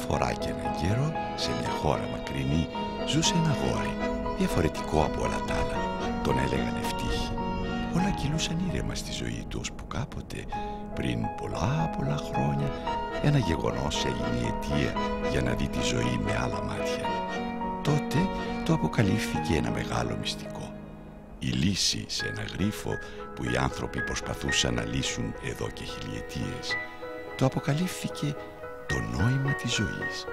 φορά και έναν καιρό, σε μια χώρα μακρινή, ζούσε ένα αγόρι, διαφορετικό από όλα τα άλλα. Τον έλεγαν ευτύχη. Όλα κυλούσαν ήρεμα στη ζωή του, ώσπου κάποτε, πριν πολλά χρόνια, ένα γεγονός έγινε η αιτία για να δει τη ζωή με άλλα μάτια. Τότε το αποκαλύφθηκε ένα μεγάλο μυστικό. Η λύση σε ένα γρίφο που οι άνθρωποι προσπαθούσαν να λύσουν εδώ και χιλιετίες. Το αποκαλύφθηκε το νόημα της ζωής.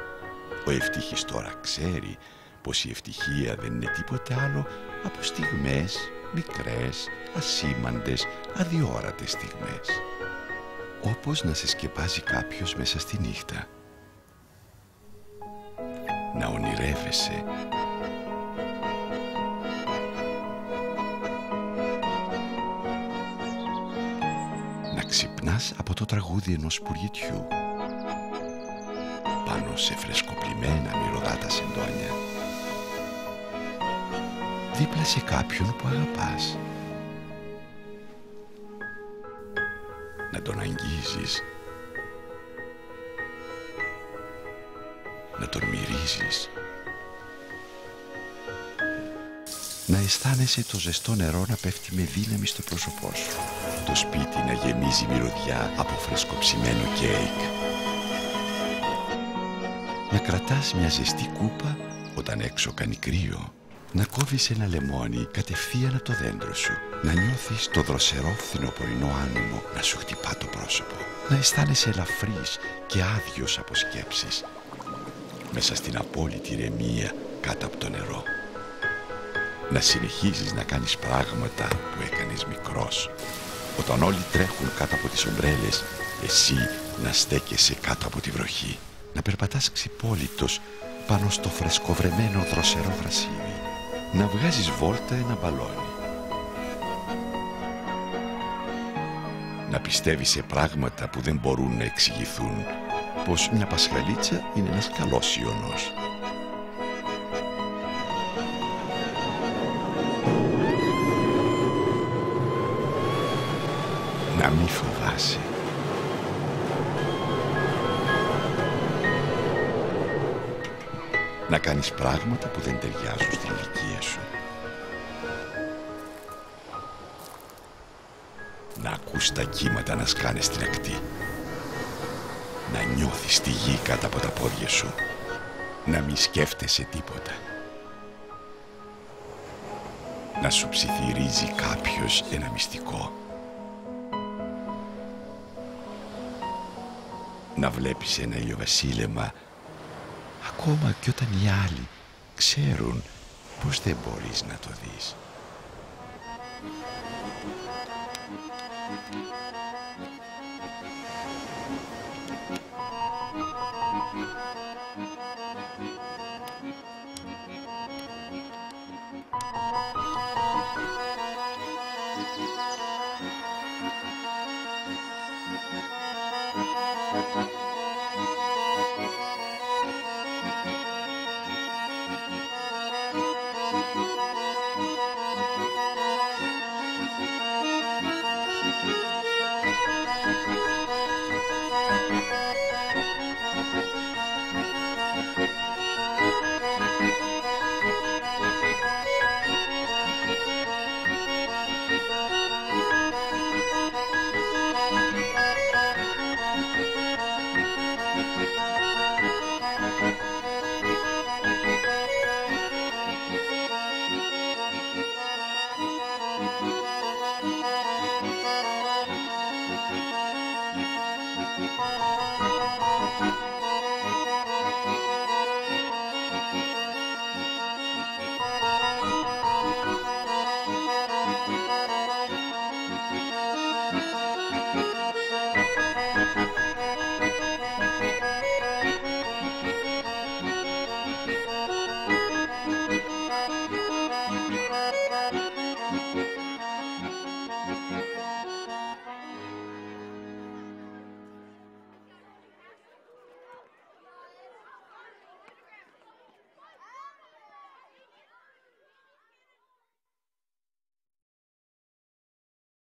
Ο ευτύχης τώρα ξέρει πως η ευτυχία δεν είναι τίποτε άλλο από στιγμές, μικρές, ασήμαντες, αδιόρατες στιγμές. Όπως να σε σκεπάζει κάποιος μέσα στη νύχτα. Να ονειρεύεσαι. Να ξυπνάς από το τραγούδι ενός σπουργητιού πάνω σε φρεσκοπλημμένα μυρωδάτα σεντόνια, δίπλα σε κάποιον που αγαπάς. Να τον αγγίζεις, να τον μυρίζεις, να αισθάνεσαι το ζεστό νερό να πέφτει με δύναμη στο πρόσωπό σου, το σπίτι να γεμίζει μυρωδιά από φρεσκοψημένο κέικ, να κρατάς μια ζεστή κούπα όταν έξω κάνει κρύο, να κόβεις ένα λεμόνι κατευθείαν από το δέντρο σου, να νιώθεις το δροσερό φθινοπορεινό άνεμο να σου χτυπά το πρόσωπο, να αισθάνεσαι ελαφρύς και άδειος από σκέψεις, μέσα στην απόλυτη ηρεμία κάτω από το νερό. Να συνεχίζεις να κάνεις πράγματα που έκανες μικρός. Όταν όλοι τρέχουν κάτω από τις ομπρέλες, εσύ να στέκεσαι κάτω από τη βροχή. Να περπατάς ξυπόλυτος πάνω στο φρεσκοβρεμένο δροσερό γρασίδι. Να βγάζεις βόλτα ένα μπαλόνι. Να πιστεύεις σε πράγματα που δεν μπορούν να εξηγηθούν, πως μια πασχαλίτσα είναι ένας καλός ιονός. Να μη φοβάσαι. Να κάνεις πράγματα που δεν ταιριάζουν στην ηλικία σου. Να ακούς τα κύματα να σκάνε στην ακτή. Να νιώθεις τη γη κάτω από τα πόδια σου. Να μη σκέφτεσαι τίποτα. Να σου ψιθυρίζει κάποιος ένα μυστικό. Να βλέπεις ένα ηλιοβασίλεμα ακόμα και όταν οι άλλοι ξέρουν πως δεν μπορείς να το δεις.